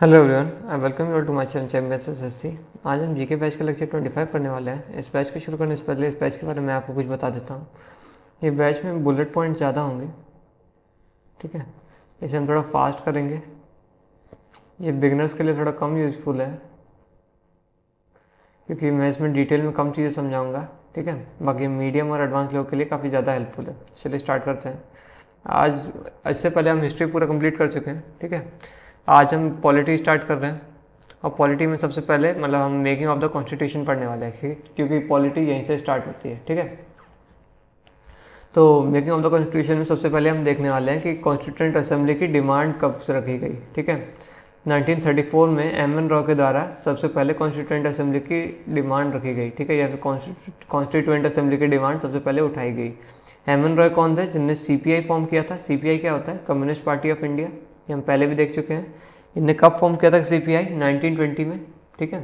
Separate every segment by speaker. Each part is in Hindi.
Speaker 1: Hello everyone, I welcome you all to my channel champions SSC. आज हम जीके बैच का लेक्चर 25 करने वाले हैं। इस बैच को शुरू करने से पहले इस बैच के बारे में आपको कुछ बता देता हूँ। ये बैच में बुलेट पॉइंट ज़्यादा होंगे, ठीक है। इसे हम थोड़ा फास्ट करेंगे। ये बिगनर्स के लिए थोड़ा कम यूज़फुल है क्योंकि मैं इसमें डिटेल में कम चीज़ें समझाऊँगा, ठीक है। बाकी मीडियम और एडवांस लोगों के लिए काफ़ी ज़्यादा हेल्पफुल है। चलिए स्टार्ट करते हैं। आज इससे पहले हम हिस्ट्री पूरा कंप्लीट कर चुके हैं, ठीक है। आज हम पॉलिटी स्टार्ट कर रहे हैं और पॉलिटी में सबसे पहले मतलब हम मेकिंग ऑफ द कॉन्स्टिट्यूशन पढ़ने वाले हैं, क्योंकि पॉलिटी यहीं से स्टार्ट होती है, ठीक है। तो मेकिंग ऑफ द कॉन्स्टिट्यूशन में सबसे पहले हम देखने वाले हैं कि कॉन्स्टिट्यूंट असेंबली की डिमांड कब से रखी गई, ठीक है। 1934 में एम.एन. रॉय के द्वारा सबसे पहले कॉन्स्टिट्यूंट असेंबली की डिमांड रखी गई, ठीक है, या फिर कॉन्स्टिट्यूंट असेंबली की डिमांड सबसे पहले उठाई गई। एम.एन. रॉय कौन थे? जिनने सीपीआई फॉर्म किया था। सीपीआई क्या होता है? Communist party of India. ये हम पहले भी देख चुके हैं। इनने कब फॉर्म किया था सीपीआई? 1920 में, ठीक है।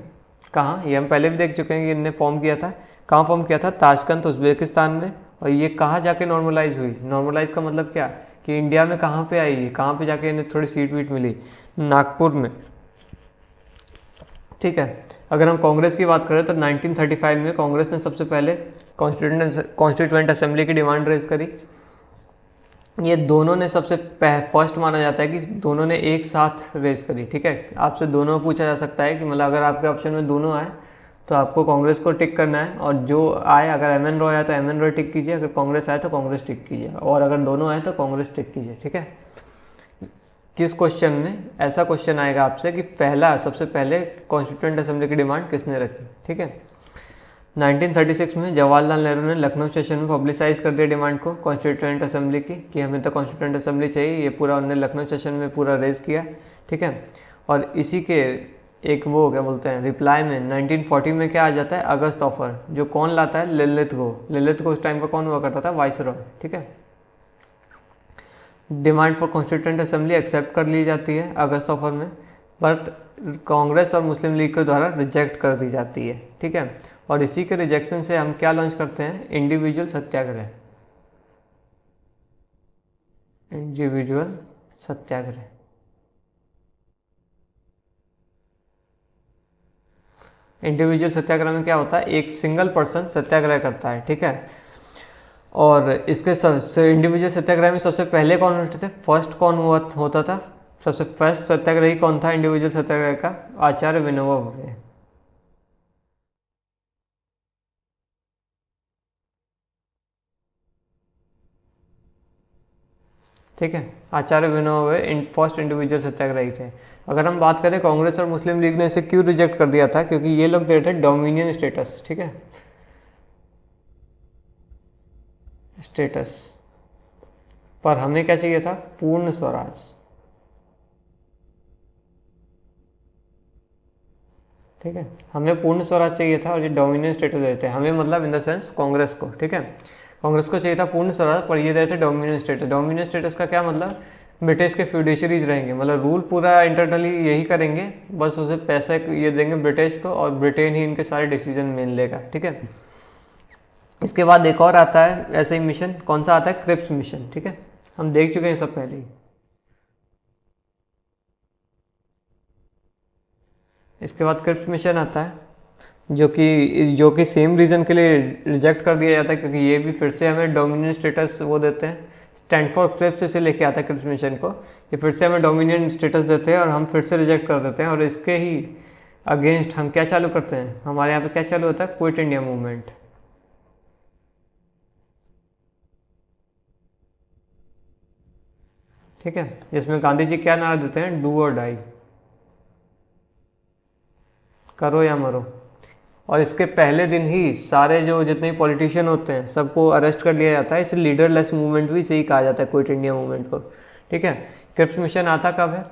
Speaker 1: कहाँ? ये हम पहले भी देख चुके हैं कि इनने फॉर्म किया था। कहाँ फॉर्म किया था? ताशकंद, उज्बेकिस्तान में। और ये कहाँ जाके नॉर्मलाइज हुई? नॉर्मलाइज का मतलब क्या कि इंडिया में कहाँ पे आई? कहाँ पे जाके इन्हें थोड़ी सीट वीट मिली? नागपुर में, ठीक है। अगर हम कांग्रेस की बात करें तो 1935 में कांग्रेस ने सबसे पहले कॉन्स्टिट्यूएंट असेंबली की डिमांड रेज करी। ये दोनों ने सबसे फर्स्ट माना जाता है कि दोनों ने एक साथ रेस करी, ठीक है। आपसे दोनों पूछा जा सकता है कि मतलब अगर आपके ऑप्शन में दोनों आए तो आपको कांग्रेस को टिक करना है, और जो आए, अगर एम.एन. रॉय आए तो एम.एन. रॉय टिक कीजिए, अगर कांग्रेस आए तो कांग्रेस टिक कीजिए, और अगर दोनों आए तो कांग्रेस टिक कीजिए, ठीक है। किस क्वेश्चन में ऐसा क्वेश्चन आएगा आपसे कि पहला सबसे पहले कॉन्स्टिट्यूएंट असेंबली की डिमांड किसने रखी, ठीक है। 1936 में जवाहरलाल नेहरू ने लखनऊ सेशन में पब्लिसाइज कर दिया डिमांड को कॉन्स्टिट्यूएंट असेंबली की कि हमें तो कॉन्स्टिट्यूएंट असेंबली चाहिए। ये पूरा उन्होंने लखनऊ सेशन में पूरा रेज किया, ठीक है। और इसी के एक वो क्या बोलते हैं रिप्लाई में 1940 में क्या आ जाता है? August offer. जो कौन लाता है? ललित गो। ललित गो उस टाइम का कौन हुआ करता था? वाइसरॉय, ठीक है। Demand for constituent assembly accept कर ली जाती है अगस्त ऑफर में, बट कांग्रेस और मुस्लिम लीग के द्वारा रिजेक्ट कर दी जाती है, ठीक है। और इसी के रिजेक्शन से हम क्या लॉन्च करते हैं? इंडिविजुअल सत्याग्रह। इंडिविजुअल सत्याग्रह। इंडिविजुअल सत्याग्रह में क्या होता है? एक सिंगल पर्सन सत्याग्रह करता है, ठीक है। और इसके इंडिविजुअल सत्याग्रह में सबसे पहले कौन होते थे? फर्स्ट कौन होता था? सबसे फर्स्ट सत्याग्रही कौन था इंडिविजुअल सत्याग्रह का? आचार्य विनोबा भावे, ठीक है। आचार्य विनोबा भावे फर्स्ट इंडिविजुअल सत्याग्रही थे। अगर हम बात करें कांग्रेस और मुस्लिम लीग ने इसे क्यों रिजेक्ट कर दिया था? क्योंकि ये लोग दे रहे थे डोमिनियन स्टेटस, ठीक है, स्टेटस। पर हमें क्या चाहिए था? पूर्ण स्वराज, ठीक है। हमें पूर्ण स्वराज चाहिए था और ये डोमिनियन स्टेटस देते हैं हमें, मतलब इन द सेंस कांग्रेस को, ठीक है। कांग्रेस को चाहिए था पूर्ण स्वराज, पर ये देते डोमिनियन स्टेटस। डोमिनियन स्टेटस का क्या मतलब? ब्रिटिश के फ्यूडिशरीज रहेंगे, मतलब रूल पूरा इंटरनली यही करेंगे, बस उसे पैसा ये देंगे ब्रिटिश को, और ब्रिटेन ही इनके सारे डिसीजन मेन लेगा, ठीक है। इसके बाद एक और आता है ऐसे ही मिशन, कौन सा आता है? क्रिप्स मिशन, ठीक है। हम देख चुके हैं सब पहले ही। इसके बाद क्रिप्स मिशन आता है, जो कि सेम रीज़न के लिए रिजेक्ट कर दिया जाता है, क्योंकि ये भी फिर से हमें डोमिनियन स्टेटस वो देते हैं। स्टैंडफोर्ड क्रिप्स इसे लेके आता है क्रिप्स मिशन को। ये फिर से हमें डोमिनियन स्टेटस देते हैं और हम फिर से रिजेक्ट कर देते हैं, और इसके ही अगेंस्ट हम क्या चालू करते हैं? हमारे यहाँ पे क्या चालू होता है? क्विट इंडिया मूवमेंट, ठीक है। जिसमें गांधी जी क्या नारा देते हैं? डू और डाई, करो या मरो। और इसके पहले दिन ही सारे जो जितने पॉलिटिशियन होते हैं सबको अरेस्ट कर लिया जाता है। इसे लीडरलेस मूवमेंट भी सही कहा जाता है, क्विट इंडिया मूवमेंट को, ठीक है। क्रिप्स मिशन आता कब है?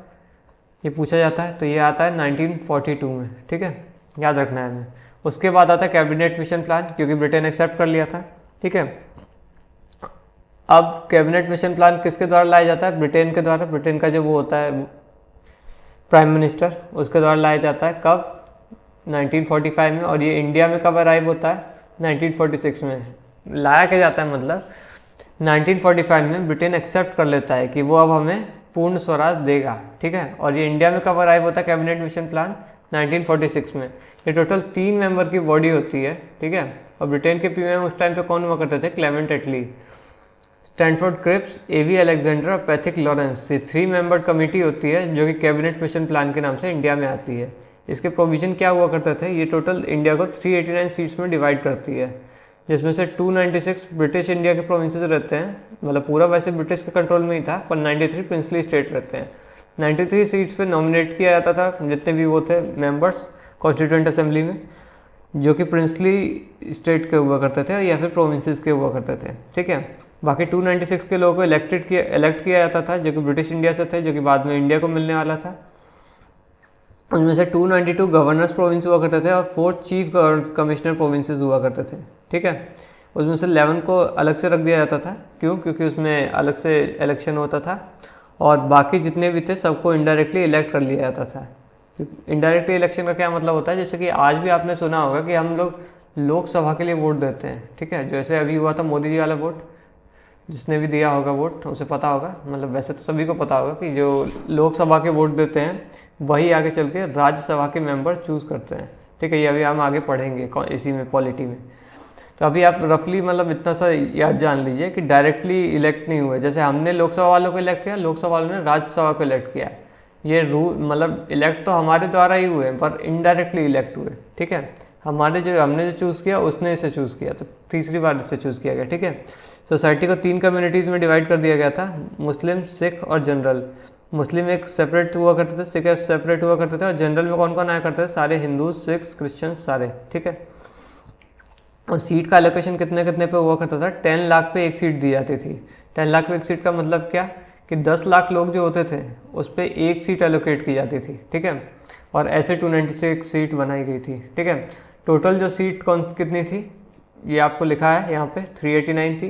Speaker 1: ये पूछा जाता है, तो ये आता है 1942 में, ठीक है, याद रखना है हमें। उसके बाद आता है कैबिनेट मिशन प्लान, क्योंकि ब्रिटेन एक्सेप्ट कर लिया था, ठीक है। अब कैबिनेट मिशन प्लान किसके द्वारा लाया जाता है? ब्रिटेन के द्वारा। ब्रिटेन का जो वो होता है प्राइम मिनिस्टर, उसके द्वारा लाया जाता है। कब? 1945 में। और ये इंडिया में कब अराइव होता है? 1946 में। लाया क्या जाता है मतलब 1945 में ब्रिटेन एक्सेप्ट कर लेता है कि वो अब हमें पूर्ण स्वराज देगा, ठीक है। और ये इंडिया में कब अराइव होता है कैबिनेट मिशन प्लान 1946 में। ये टोटल 3 मेंबर की बॉडी होती है, ठीक है। और ब्रिटेन के पीएम उस टाइम पे कौन हुआ करते थे? क्लेमेंट एटली, स्टैनफोर्ड क्रिप्स, एवी अलेक्जेंडर और पैथिक लॉरेंस। ये 3 मेंबर कमेटी होती है जो कि कैबिनेट मिशन प्लान के नाम से इंडिया में आती है। इसके प्रोविजन क्या हुआ करते थे? ये टोटल इंडिया को 389 सीट्स में डिवाइड करती है, जिसमें से 296 ब्रिटिश इंडिया के प्रोविंसेस रहते हैं, मतलब पूरा वैसे ब्रिटिश के कंट्रोल में ही था, पर 93 प्रिंसली स्टेट रहते हैं। 93 सीट्स पे नॉमिनेट किया जाता था जितने भी वो थे मेंबर्स कॉन्स्टिट्यूएंट असेंबली में, जो कि प्रिंसली स्टेट के हुआ करते थे या फिर प्रोविंसेस के हुआ करते थे, ठीक है। बाकी 296 के लोगों को इलेक्ट किया जाता था जो कि ब्रिटिश इंडिया से थे, जो कि बाद में इंडिया को मिलने वाला था। उनमें से 292 गवर्नर्स प्रोविंस हुआ करते थे और 4 चीफ कमिश्नर प्रोविंसेस हुआ करते थे, ठीक है। उसमें से 11 को अलग से रख दिया जाता था, क्यों? क्योंकि उसमें अलग से इलेक्शन होता था और बाकी जितने भी थे सबको इनडायरेक्टली इलेक्ट कर लिया जाता था। इनडायरेक्टली इलेक्शन का क्या मतलब होता है? जैसे कि आज भी आपने सुना होगा कि हम लोग लोकसभा के लिए वोट देते हैं, ठीक है। जैसे अभी हुआ था मोदी जी वाला वोट, जिसने भी दिया होगा वोट उसे पता होगा, मतलब वैसे तो सभी को पता होगा कि जो लोकसभा के वोट देते हैं वही आगे चल के राज्यसभा के मेंबर चूज़ करते हैं, ठीक है। ये अभी हम आगे पढ़ेंगे इसी में पॉलिटी में। तो अभी आप रफली मतलब इतना सा याद जान लीजिए कि डायरेक्टली इलेक्ट नहीं हुए। जैसे हमने लोकसभा वालों को इलेक्ट किया, लोकसभा वालों ने राज्यसभा को इलेक्ट किया। ये मतलब इलेक्ट तो हमारे द्वारा ही हुए पर इनडायरेक्टली इलेक्ट हुए, ठीक है। हमने जो चूज़ किया उसने इसे चूज़ किया, तो तीसरी बार इससे चूज़ किया गया, ठीक है। सोसाइटी को 3 कम्युनिटीज़ में डिवाइड कर दिया गया था, मुस्लिम, सिख और जनरल। मुस्लिम एक सेपरेट हुआ करते थे, सिख एक सेपरेट हुआ करते थे, और जनरल में कौन कौन आया करते थे? सारे हिंदू, सिख्स, क्रिश्चियन सारे, ठीक है। और सीट का एलोकेशन कितने कितने पे हुआ करता था? 10 लाख पे एक सीट दी जाती थी। 10 लाख पे एक सीट का मतलब क्या कि 10 लाख लोग जो होते थे उस पर एक सीट एलोकेट की जाती थी, ठीक है। और ऐसे 296 सीट बनाई गई थी, ठीक है। टोटल जो सीट कितनी थी ये आपको लिखा है यहाँ पे 389 थी,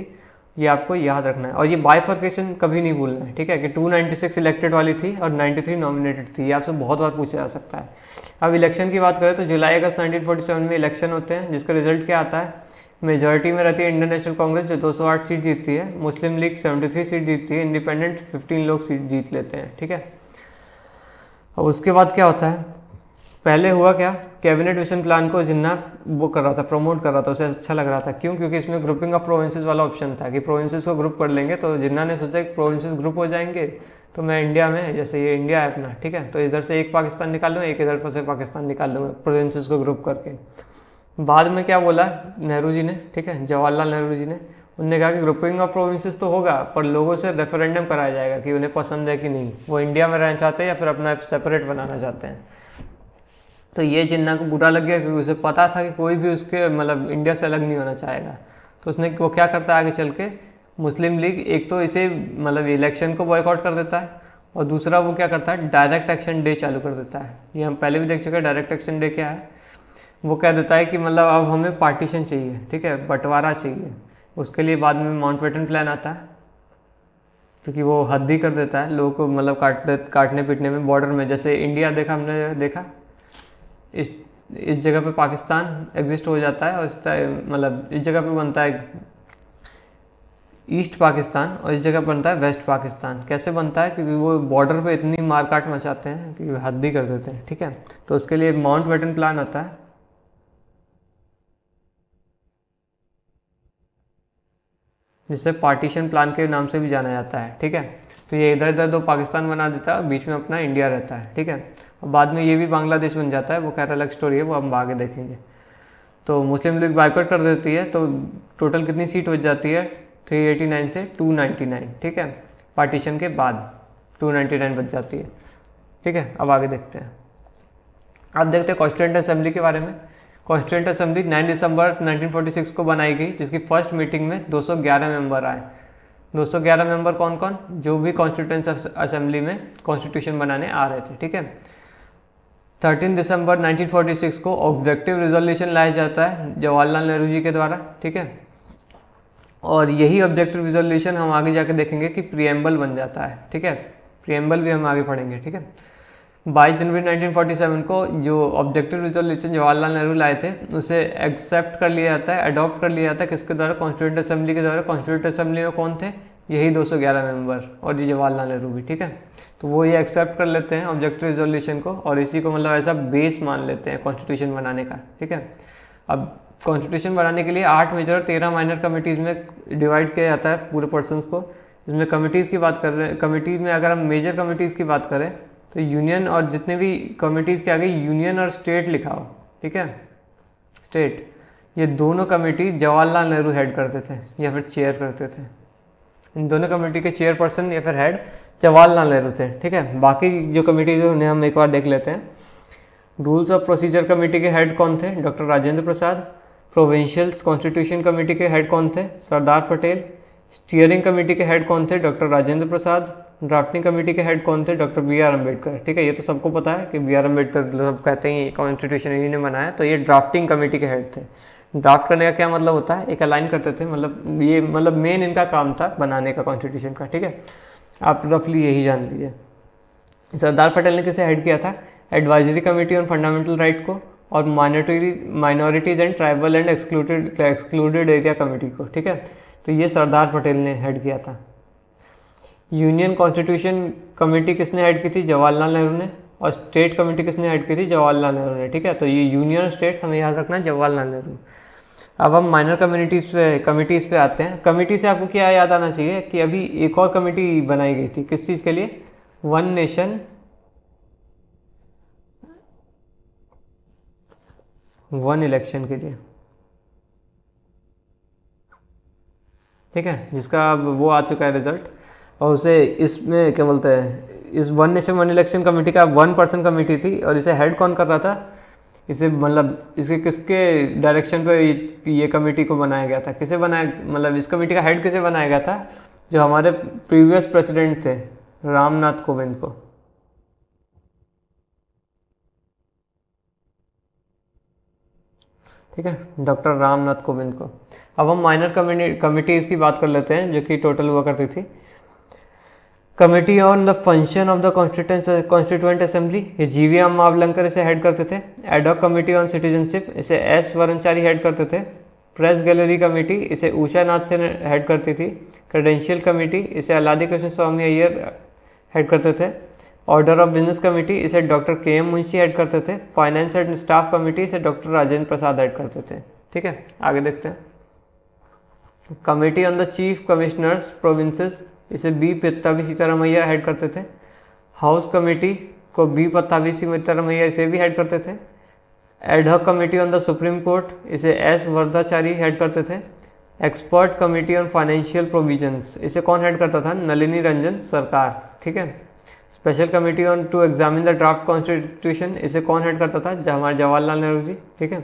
Speaker 1: ये आपको याद रखना है। और ये बाइफर्केशन कभी नहीं भूलना है, ठीक है, कि 296 इलेक्टेड वाली थी और 93 नॉमिनेटेड थी। ये आपसे बहुत बार पूछा जा सकता है। अब इलेक्शन की बात करें तो जुलाई अगस्त 1947 में इलेक्शन होते हैं, जिसका रिजल्ट क्या आता है? मेजॉरिटी में रहती है इंडियन नेशनल कांग्रेस जो 208 सीट जीतती है, मुस्लिम लीग 73 सीट जीतती है, इंडिपेंडेंट 15 लोग सीट जीत लेते हैं, ठीक है। अब उसके बाद क्या होता है? पहले हुआ क्या, कैबिनेट मिशन प्लान को जिन्ना वो कर रहा था, प्रमोट कर रहा था, उसे अच्छा लग रहा था। क्यों? क्योंकि इसमें ग्रुपिंग ऑफ प्रोविंसेस वाला ऑप्शन था कि प्रोविंसेस को ग्रुप कर लेंगे। तो जिन्ना ने सोचा कि प्रोविंसेस ग्रुप हो जाएंगे तो मैं इंडिया में, जैसे ये इंडिया है अपना, ठीक है, तो इधर से एक पाकिस्तान निकाल लूँ, एक इधर से पाकिस्तान निकाल लूँगा प्रोविंसेस को ग्रुप करके। बाद में क्या बोला नेहरू जी ने, ठीक है, जवाहरलाल नेहरू जी ने, उनने कहा कि ग्रुपिंग ऑफ प्रोविंसेस तो होगा पर लोगों से रेफरेंडम कराया जाएगा कि उन्हें पसंद है कि नहीं, वो इंडिया में रहना चाहते हैं या फिर अपना सेपरेट बनाना चाहते हैं। तो ये जिन्ना को बुरा लग गया क्योंकि उसे पता था कि कोई भी उसके मतलब इंडिया से अलग नहीं होना चाहेगा। तो उसने वो क्या करता है आगे चल के, मुस्लिम लीग एक तो इसे मतलब इलेक्शन को बॉयकॉट कर देता है और दूसरा वो क्या करता है डायरेक्ट एक्शन डे चालू कर देता है। ये हम पहले भी देख चुके हैं डायरेक्ट एक्शन डे क्या है। वो कह देता है कि मतलब अब हमें पार्टीशन चाहिए, ठीक है, बंटवारा चाहिए। उसके लिए बाद में माउंटबेटन प्लान आता है क्योंकि वो हद ही कर देता है लोगों को, मतलब काटने पीटने में बॉर्डर में। जैसे इंडिया देखा हमने, देखा इस जगह पे पाकिस्तान एग्जिस्ट हो जाता है और इस मतलब इस जगह पे बनता है ईस्ट पाकिस्तान और इस जगह बनता है वेस्ट पाकिस्तान। कैसे बनता है? क्योंकि वो बॉर्डर पे इतनी मारकाट मचाते हैं कि हद ही कर देते हैं, ठीक है। तो उसके लिए माउंटबेटन प्लान आता है, जिसे पार्टीशन प्लान के नाम से भी जाना जाता है, ठीक है। तो ये इधर इधर दो पाकिस्तान बना देता है, बीच में अपना इंडिया रहता है, ठीक है। और बाद में ये भी बांग्लादेश बन जाता है, वो खैर अलग स्टोरी है, वो हम आगे देखेंगे। तो मुस्लिम लीग बाइकआउट कर देती है, तो टोटल कितनी सीट बच जाती है 389 से 299, ठीक है। पार्टीशन के बाद 299 बच जाती है, ठीक है। अब आगे देखते हैं, अब देखते हैं कॉन्स्टिट्यूएंट असेंबली के बारे में। कॉन्स्टिट्यूएंट असेंबली 9 दिसंबर 1946 को बनाई गई, जिसकी फर्स्ट मीटिंग में 211 मेंबर आए। 211 मेंबर कौन कौन? जो भी कॉन्स्टिट्यूएंट असेंबली में कॉन्स्टिट्यूशन बनाने आ रहे थे, ठीक है। 13 दिसंबर 1946 को ऑब्जेक्टिव रिजोल्यूशन लाया जाता है जवाहरलाल नेहरू जी के द्वारा, ठीक है। और यही ऑब्जेक्टिव रिजोल्यूशन हम आगे जाके देखेंगे कि प्रीएम्बल बन जाता है, ठीक है। प्रीएम्बल भी हम आगे पढ़ेंगे, ठीक है। 22 जनवरी 1947 को जो ऑब्जेक्टिव रिजोल्यूशन जवाहरलाल नेहरू लाए थे उसे एक्सेप्ट कर लिया जाता है, अडॉप्ट कर लिया जाता है, किसके द्वारा? कॉन्स्टिट्यूएंट असेंबली के द्वारा। कॉन्स्टिट्यूएंट असेंबली में कौन थे? यही 211 मेंबर और ये जवाहरलाल नेहरू भी, ठीक है। तो वो ये एक्सेप्ट कर लेते हैं ऑब्जेक्टिव रिजोल्यूशन को और इसी को मतलब ऐसा बेस मान लेते हैं कॉन्स्टिट्यूशन बनाने का। ठीक है, अब कॉन्स्टिट्यूशन बनाने के लिए 8 मेजर और 13 माइनर कमिटीज़ में डिवाइड किया जाता है पूरे पर्सनस को। इसमें कमिटीज़ की बात कर रहे हैं, कमिटी में अगर हम मेजर कमिटीज़ की बात करें तो यूनियन और जितने भी कमिटीज़ के आगे यूनियन और स्टेट लिखा हो, ठीक है, स्टेट, ये दोनों कमेटी जवाहरलाल नेहरू हेड करते थे या फिर चेयर करते थे। इन दोनों कमेटी के चेयरपर्सन या फिर हेड जवाहरलाल नेहरू थे। ठीक है, बाकी जो कमेटी जो उन्हें हम एक बार देख लेते हैं। रूल्स ऑफ प्रोसीजर कमेटी के हेड कौन थे? Doctor Rajendra Prasad. Provincial constitution committee के हेड कौन थे? सरदार पटेल। स्टीयरिंग कमेटी के हेड कौन थे? Doctor Rajendra Prasad. Drafting committee के हेड कौन थे? Doctor B R Ambedkar. ठीक है, ये तो सबको पता है कि बी आर अम्बेडकर सब कहते हैं कॉन्स्टिट्यूशन इन्हीं ने बनाया, तो ये ड्राफ्टिंग कमेटी के हेड थे। ड्राफ्ट करने का क्या मतलब होता है? एक अलाइन करते थे, मतलब ये मतलब मेन इनका काम था बनाने का कॉन्स्टिट्यूशन का। ठीक है, आप रफली यही जान लीजिए। सरदार पटेल ने किसे हेड किया था? Advisory committee on fundamental right को और minorities and tribal and excluded area committee को। ठीक है, तो ये सरदार पटेल ने हेड किया था। यूनियन कॉन्स्टिट्यूशन कमेटी किसने हेड की थी? जवाहरलाल नेहरू ने। और स्टेट कमेटी किसने हेड की थी? जवाहरलाल नेहरू ने। ठीक है, तो ये यूनियन स्टेट्स हमें याद रखना है, जवाहरलाल नेहरू। अब हम माइनर कमिटीज़ पे आते हैं। कमेटी से आपको क्या याद आना चाहिए कि अभी एक और कमेटी बनाई गई थी, किस चीज़ के लिए? वन नेशन वन इलेक्शन के लिए। ठीक है, जिसका अब वो आ चुका है रिजल्ट, और उसे इसमें क्या बोलते हैं, इस one nation one election committee का 1 पर्सन कमेटी थी। और इसे हेड कौन कर रहा था? इसे मतलब इसके किसके डायरेक्शन पे ये कमेटी को बनाया गया था? किसे बनाया, मतलब इस कमेटी का हेड किसे बनाया गया था? जो हमारे प्रीवियस प्रेसिडेंट थे, रामनाथ कोविंद को। ठीक है, डॉक्टर रामनाथ कोविंद को। अब हम माइनर कमिटीज़ की बात कर लेते हैं जो कि टोटल हुआ करती थी। Committee on the function of the constituent assembly, ये जीवी मावलंकर इसे हेड करते थे। एडॉक कमेटी ऑन सिटीजनशिप, इसे एस वरणचारी हेड करते थे। प्रेस गैलरी कमेटी, इसे उषा नाथ से हेड करती थी। क्रेडेंशियल कमेटी, इसे अलादी कृष्ण स्वामी अय्यर हेड करते थे। ऑर्डर ऑफ बिजनेस कमेटी, इसे डॉक्टर के एम मुंशी हेड करते थे। फाइनेंस एंड स्टाफ कमेटी, इसे डॉक्टर राजेंद्र प्रसाद हेड करते थे। ठीक है, आगे देखते हैं। Committee on the chief commissioners provinces, इसे बी पत्ताभी सीतारामैया हेड करते थे। हाउस कमेटी को बी पत्ताभी सीतारामैया इसे भी हेड करते थे। Ad hoc committee on the supreme court, इसे एस वरदाचारी हेड करते थे। Expert committee on financial provisions, इसे कौन हेड करता था? नलिनी रंजन सरकार। ठीक है, special committee on to examine the draft constitution, इसे कौन हेड करता था? हमारे जवाहरलाल नेहरू जी। ठीक है,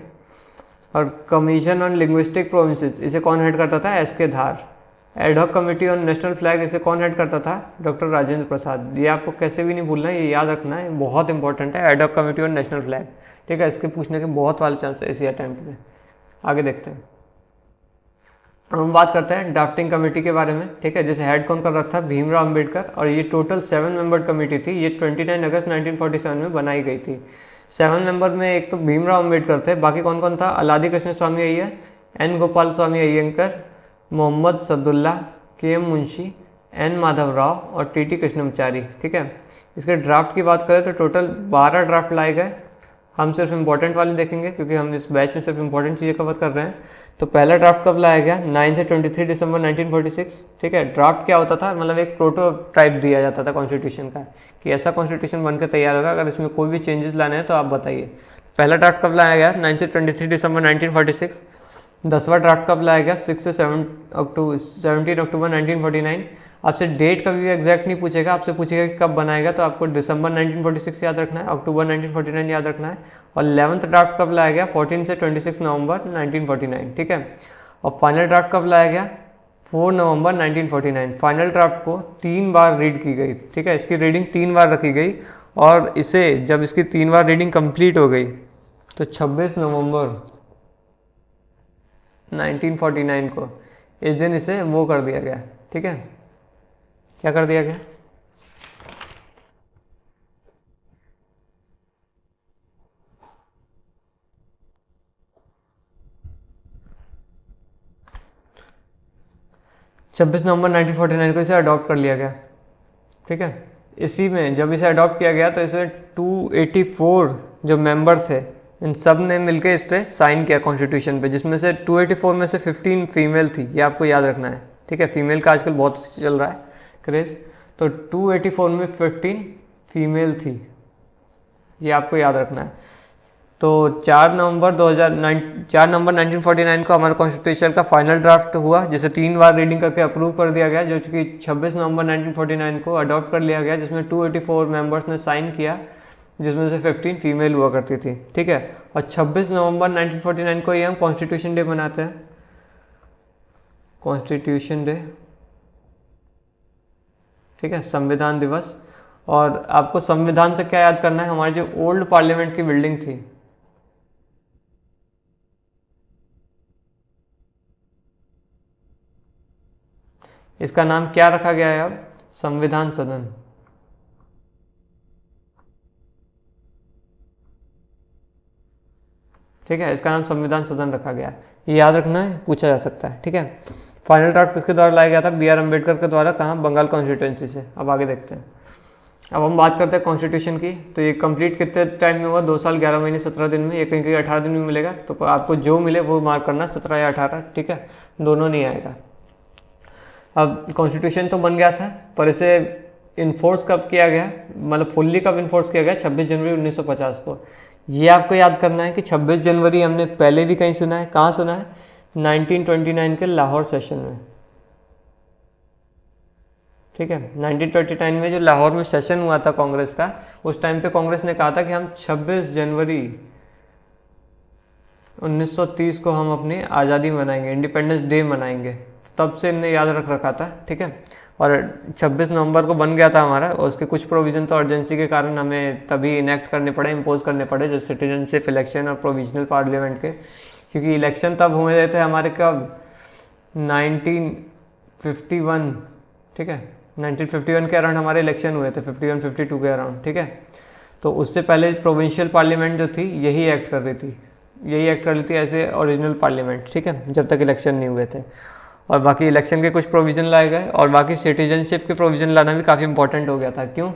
Speaker 1: और कमीशन ऑन लिंग्विस्टिक प्रोविंसेस, इसे कौन हेड करता था? S K Dhar. Ad hoc committee on national flag, इसे कौन हेड करता था? डॉक्टर राजेंद्र प्रसाद। ये आपको कैसे भी नहीं भूलना है, ये याद रखना है, बहुत इंपॉर्टेंट है। Ad hoc committee on national flag. ठीक है, इसके पूछने के बहुत वाले चांस है इसी अटैम्प्ट में। आगे देखते हैं। हम बात करते हैं ड्राफ्टिंग कमेटी के बारे में। ठीक है, जैसे हेड कौन कर रहा था? भीमराव अम्बेडकर। और ये टोटल 7 मेंबर कमेटी थी। ये 29 अगस्त 1947 में बनाई गई थी। 7 मेंबर में एक तो भीमराव अम्बेडकर थे, बाकी कौन कौन था? अलादी कृष्ण स्वामी अय्यर, एन गोपाल स्वामी अय्यंकर, मोहम्मद सदुल्ला, के एम मुंशी, एन माधव राव और टी टी कृष्णमाचारी। ठीक है, इसके ड्राफ्ट की बात करें तो टोटल 12 ड्राफ्ट लाए गए। हम सिर्फ इंपॉर्टेंट वाले देखेंगे क्योंकि हम इस बैच में सिर्फ इंपॉर्टेंट चीज़ें कवर कर रहे हैं। तो पहला ड्राफ्ट कब लाया गया? 9 से 23 दिसंबर 1946। ठीक है, ड्राफ्ट क्या होता था? मतलब एक प्रोटोटाइप दिया जाता था कॉन्स्टिट्यूशन का कि ऐसा कॉन्स्टिट्यूशन बनकर तैयार होगा, अगर इसमें कोई भी चेंजेस लाने हैं तो आप बताइए। पहला ड्राफ्ट कब लाया गया? 9 से 23 दिसंबर 1946। 10वां ड्राफ्ट कब लाया गया? 6 से 17 अक्टूबर 1949। आपसे डेट कभी भी एग्जैक्ट नहीं पूछेगा, आपसे पूछेगा कि कब बनाएगा, तो आपको दिसंबर 1946 याद रखना है, अक्टूबर 1949 याद रखना है। और 11th ड्राफ्ट कब लाया गया? 14 से 26 नवंबर 1949। ठीक है, और फाइनल ड्राफ्ट कब लाया गया? 4 नवंबर 1949। फाइनल ड्राफ्ट को 3 बार रीड की गई। ठीक है, इसकी रीडिंग 3 बार रखी गई, और इसे जब इसकी 3 बार रीडिंग कंप्लीट हो गई तो 26 नवंबर 1949 को इस दिन इसे वो कर दिया गया। ठीक है, क्या कर दिया गया? छब्बीस नवंबर 1949 को इसे अडॉप्ट कर लिया गया। ठीक है, इसी में जब इसे अडॉप्ट किया गया तो इसमें 284 जो मेंबर थे इन सब ने मिलकर इस पर साइन किया कॉन्स्टिट्यूशन पे, जिसमें से 284 में से 15 फीमेल थी, ये आपको याद रखना है, ठीक है। फीमेल का आजकल बहुत चल रहा है क्रेज़, तो 284 में 15 फीमेल थी, ये आपको याद रखना है। तो 4 नवंबर 1949 को हमारे कॉन्स्टिट्यूशन का फाइनल ड्राफ्ट हुआ, जिसे 3 बार रीडिंग करके अप्रूव कर दिया गया, जो कि 26 नवंबर 1949 को अडॉप्ट कर लिया गया, जिसमें 284 मेंबर्स ने साइन किया, जिसमें से 15 फीमेल हुआ करती थी, ठीक है। और 26 नवंबर 1949 को ये हम कॉन्स्टिट्यूशन डे मनाते हैं, कॉन्स्टिट्यूशन डे, ठीक है, संविधान दिवस। और आपको संविधान से क्या याद करना है, हमारी जो ओल्ड पार्लियामेंट की बिल्डिंग थी, इसका नाम क्या रखा गया है अब, संविधान सदन, ठीक है। इसका नाम संविधान सदन रखा गया है, ये याद रखना है, पूछा जा सकता है, ठीक है। फाइनल ड्राफ्ट किसके द्वारा लाया गया था, बी आर अम्बेडकर के द्वारा, कहाँ, बंगाल कॉन्स्टिट्यूंसी से। अब आगे देखते हैं। अब हम बात करते हैं कॉन्स्टिट्यूशन की, तो ये कंप्लीट कितने टाइम में हुआ, 2 साल 11 महीने 17 दिन में, ये कहीं कहीं 18 दिन में मिलेगा, तो आपको जो मिले वो मार्क करना, 17 या 18, ठीक है, दोनों नहीं आएगा। अब कॉन्स्टिट्यूशन तो बन गया था, पर इसे इन्फोर्स कब किया गया, मतलब फुल्ली कब इन्फोर्स किया गया, 26 जनवरी 1950 को। ये आपको याद करना है कि 26 जनवरी हमने पहले भी कहीं सुना है, कहाँ सुना है, 1929 के लाहौर सेशन में, ठीक है। 1929 में जो लाहौर में सेशन हुआ था कांग्रेस का, उस टाइम पे कांग्रेस ने कहा था कि हम 26 जनवरी 1930 को हम अपनी आज़ादी मनाएंगे, इंडिपेंडेंस डे मनाएंगे, तब से इनने याद रख रखा था, ठीक है। और 26 नवंबर को बन गया था हमारा, और उसके कुछ प्रोविज़न तो अर्जेंसी के कारण हमें तभी इनेक्ट करने पड़े, इम्पोज करने पड़े, जैसे सिटीजनशिप, इलेक्शन और प्रोविजनल पार्लियामेंट के, क्योंकि इलेक्शन तब हुए रहे थे हमारे कब, 1951, ठीक है, 1951 के अराउंड हमारे इलेक्शन हुए थे, 51-52 के अराउंड, ठीक है। तो उससे पहले प्रोविंशियल पार्लियामेंट जो थी यही एक्ट कर रही थी, यही एक्ट कर रही थी एज ए ओरिजिनल पार्लियामेंट, ठीक है, जब तक इलेक्शन नहीं हुए थे। और बाकी इलेक्शन के कुछ प्रोविज़न लाए गए, और बाकी सिटीजनशिप के प्रोविज़न लाना भी काफ़ी इंपॉर्टेंट हो गया था। क्यों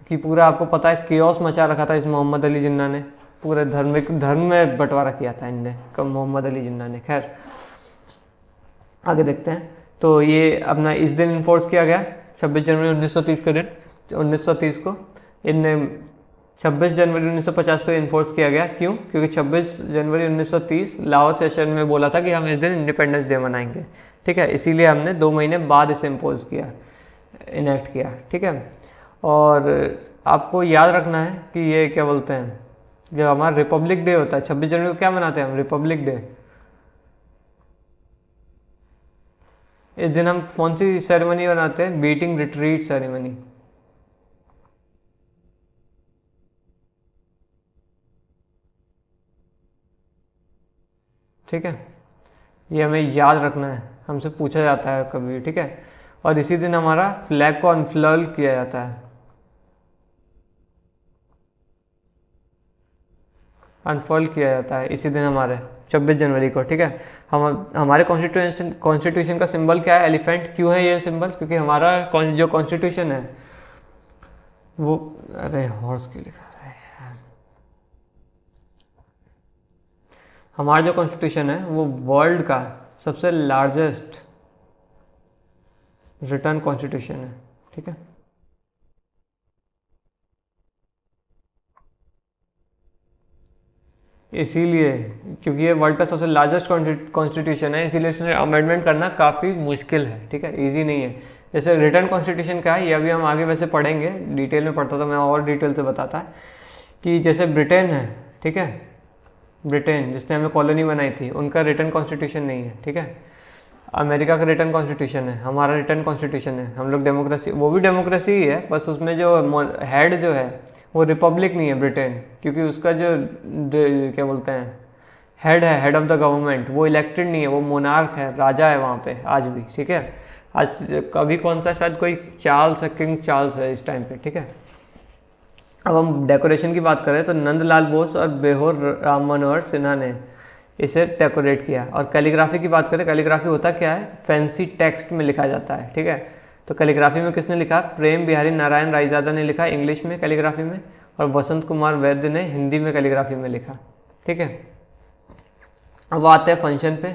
Speaker 1: कि पूरा आपको पता है केओस मचा रखा था इस मोहम्मद अली जिन्ना ने, पूरे धर्म में बंटवारा किया था इनने, कब, मोहम्मद अली जिन्ना ने। खैर आगे देखते हैं। तो ये अपना इस दिन इन्फोर्स किया गया 26 जनवरी 1930 के दिन, 1930 को इनने 26 जनवरी 1950 को इन्फोर्स किया गया। क्यों, क्योंकि 26 जनवरी 1930 लाहौर सेशन में बोला था कि हम इस दिन इंडिपेंडेंस डे मनाएंगे, ठीक है, इसीलिए हमने 2 महीने बाद इसे इम्पोज किया, इनेक्ट किया, ठीक है। और आपको याद रखना है कि ये क्या बोलते हैं, जब हमारा रिपब्लिक डे होता है 26 जनवरी को, क्या मनाते हैं हम, रिपब्लिक डे। इस दिन हम कौन सी सेरेमनी मनाते हैं, बीटिंग रिट्रीट सेरेमनी, ठीक है। ये हमें याद रखना है, हमसे पूछा जाता है कभी, ठीक है। और इसी दिन हमारा फ्लैग को अनफर्ल किया जाता है, अनफर्ल किया जाता है इसी दिन हमारे 26 जनवरी को, ठीक है। हमारे कॉन्स्टिट्यूशन का सिंबल क्या है, एलिफेंट। क्यों है ये सिंबल, क्योंकि हमारा जो कॉन्स्टिट्यूशन है वो, अरे हॉर्स क्यों लिखा है, हमारा जो कॉन्स्टिट्यूशन है वो वर्ल्ड का सबसे लार्जेस्ट रिटर्न कॉन्स्टिट्यूशन है, ठीक है। इसीलिए, क्योंकि ये वर्ल्ड का सबसे लार्जेस्ट कॉन्स्टिट्यूशन है, इसीलिए इसमें अमेंडमेंट करना काफ़ी मुश्किल है, ठीक है, इजी नहीं है। जैसे रिटर्न कॉन्स्टिट्यूशन क्या है, ये अभी हम आगे वैसे पढ़ेंगे, डिटेल में पढ़ता तो मैं और डिटेल से बताता है कि जैसे ब्रिटेन है, ठीक है, ब्रिटेन जिसने हमें कॉलोनी बनाई थी, उनका रिटर्न कॉन्स्टिट्यूशन नहीं है, ठीक है। अमेरिका का रिटर्न कॉन्स्टिट्यूशन है, हमारा रिटर्न कॉन्स्टिट्यूशन है, हम लोग डेमोक्रेसी, वो भी डेमोक्रेसी ही है, बस उसमें जो हेड जो है वो रिपब्लिक नहीं है ब्रिटेन, क्योंकि उसका जो क्या बोलते हैं हेड है, हेड ऑफ द गवर्नमेंट, वो इलेक्टेड नहीं है, वो मोनार्क है, राजा है वहाँ पे आज भी, ठीक है। आज कभी कौन सा शायद कोई चार्ल्स है, किंग चार्ल्स है इस टाइम पे, ठीक है। अब हम डेकोरेशन की बात करें तो नंदलाल बोस और बेहोर राम मनोहर सिन्हा ने इसे डेकोरेट किया। और कैलीग्राफी की बात करें, कैलीग्राफी होता क्या है, फैंसी टेक्स्ट में लिखा जाता है, ठीक है। तो कैलीग्राफी में किसने लिखा? प्रेम बिहारी नारायण रायजादा ने लिखा इंग्लिश में कैलीग्राफी में, और वसंत कुमार वैद्य ने हिंदी में कैलीग्राफी में लिखा। ठीक है, अब आते हैं फंक्शन पे।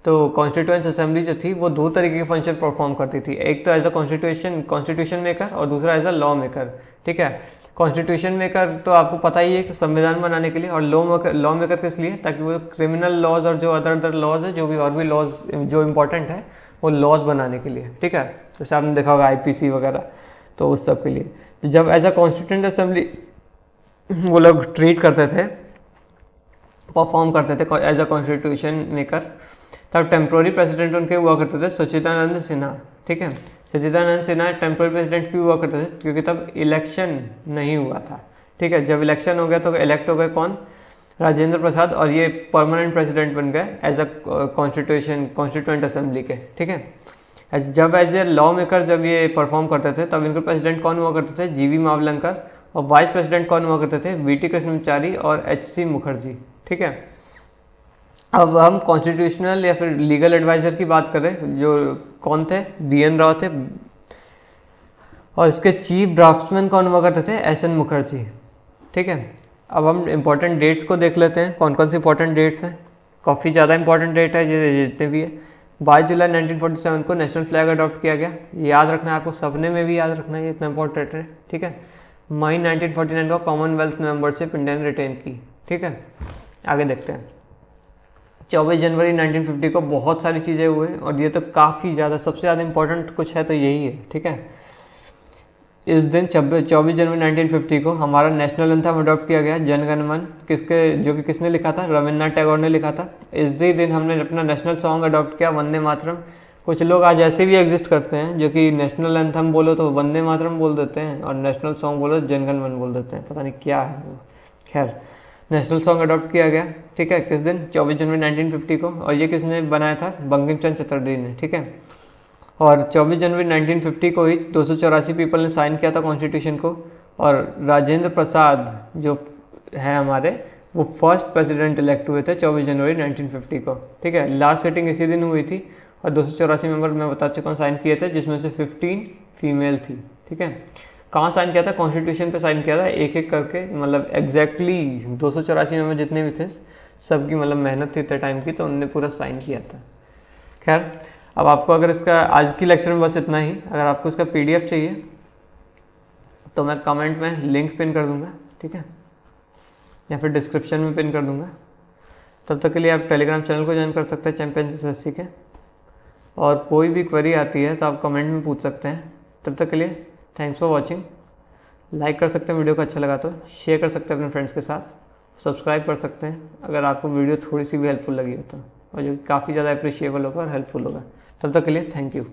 Speaker 1: तो कॉन्स्टिट्यूएंट असेंबली जो थी वो दो तरीके के फंक्शन परफॉर्म करती थी, एक तो एज अ कॉन्स्टिट्यूशन मेकर और दूसरा एज अ लॉ मेकर। ठीक है, कॉन्स्टिट्यूशन मेकर तो आपको पता ही है कि संविधान बनाने के लिए, और लॉ मेकर किस लिए? ताकि वो क्रिमिनल लॉज और जो अदर लॉज है, जो भी और भी लॉज जो इंपॉर्टेंट है वो लॉज बनाने के लिए। ठीक है, जैसे आपने देखा होगा IPC वगैरह, तो उस सब के लिए। तो जब एज अ कॉन्स्टिट्यूएंट असेंबली वो लोग ट्रीट करते थे, परफॉर्म करते थे एज अ कॉन्स्टिट्यूशन मेकर, तब टेम्प्रोरी प्रेसिडेंट उनके हुआ करते थे सच्चिदानंद सिन्हा। ठीक है, सच्चिदानंद सिन्हा टेम्प्रोरी प्रेसिडेंट क्यों हुआ करते थे? क्योंकि तब इलेक्शन नहीं हुआ था। ठीक है, जब इलेक्शन हो गया तो इलेक्ट हो गए कौन? राजेंद्र प्रसाद, और ये परमानेंट प्रेसिडेंट बन गए एज अ कॉन्स्टिट्यूएंट असेंबली के। ठीक है, जब एज ए लॉ मेकर जब ये परफॉर्म करते थे तब इनके प्रेसिडेंट कौन हुआ करते थे? GV मावलंकर, और वाइस प्रेसिडेंट कौन हुआ करते थे? VT कृष्णमाचारी और HC मुखर्जी। ठीक है, अब हम कॉन्स्टिट्यूशनल या फिर लीगल एडवाइज़र की बात करें, जो कौन थे? BN राव थे, और इसके चीफ ड्राफ्ट्समैन कौन हुआ करते थे? SN मुखर्जी। ठीक है, अब हम इंपॉर्टेंट डेट्स को देख लेते हैं, कौन कौन सी इंपॉर्टेंट डेट्स हैं। काफ़ी ज़्यादा इंपॉर्टेंट डेट है जितने भी है। 22 जुलाई 1947 को नेशनल फ्लैग अडॉप्ट किया गया, याद रखना है आपको, सपने में भी याद रखना है, ये इतना इंपॉर्टेंट है। ठीक है, मई 1949 को कॉमनवेल्थ मेंबरशिप इंडिया ने रिटेन की। ठीक है, आगे देखते हैं। 24 जनवरी 1950 को बहुत सारी चीज़ें हुई, और ये तो काफ़ी ज़्यादा, सबसे ज़्यादा इंपॉर्टेंट कुछ है तो यही है। ठीक है, इस दिन 24 जनवरी 1950 को हमारा नेशनल एंथम अडॉप्ट किया गया, जन गण मन, जो कि किसने लिखा था? रविन्द्रनाथ टैगोर ने लिखा था। इसी दिन हमने अपना नेशनल सॉन्ग अडॉप्ट किया, वंदे मातरम। कुछ लोग आज ऐसे भी एग्जिस्ट करते हैं जो कि नेशनल एंथम बोलो तो वंदे मातरम बोल देते हैं, और नेशनल सॉन्ग बोलो जन गण मन बोल देते हैं, पता नहीं क्या है वो। खैर, नेशनल सॉन्ग अडॉप्ट किया गया। ठीक है, किस दिन? 24 जनवरी 1950 को, और ये किसने बनाया था? बंकिम चंद्र चटर्जी ने। ठीक है, और 24 जनवरी 1950 को ही 284 पीपल ने साइन किया था कॉन्स्टिट्यूशन को, और राजेंद्र प्रसाद जो है हमारे, वो फर्स्ट प्रेसिडेंट इलेक्ट हुए थे 24 जनवरी 1950 को। ठीक है, लास्ट सिटिंग इसी दिन हुई थी, और 284 मेंबर मैं बता चुका हूँ साइन किए थे, जिसमें से 15 फीमेल थी। ठीक है, कहाँ साइन किया था? कॉन्स्टिट्यूशन पे साइन किया था, एक एक करके, मतलब एग्जैक्टली 284 मेंबर जितने भी थे सबकी मतलब मेहनत थी इतने टाइम की, तो उनने पूरा साइन किया था। खैर, अब आपको अगर इसका आज की लेक्चर में बस इतना ही। अगर आपको इसका PDF चाहिए तो मैं कमेंट में लिंक पिन कर दूंगा। ठीक है, या फिर डिस्क्रिप्शन में पिन कर दूंगा। तब तक के लिए आप टेलीग्राम चैनल को ज्वाइन कर सकते हैं चैंपियंस SSC के, और कोई भी क्वेरी आती है तो आप कमेंट में पूछ सकते हैं। तब तक के लिए थैंक्स फॉर वॉचिंग। लाइक कर सकते हैं वीडियो को अच्छा लगा तो, शेयर कर सकते हैं अपने फ्रेंड्स के साथ, सब्सक्राइब कर सकते हैं अगर आपको वीडियो थोड़ी सी भी हेल्पफुल लगी हो तो, और जो काफ़ी ज़्यादा अप्रिशिएबल होगा और हेल्पफुल होगा। तब तक के लिए थैंक यू।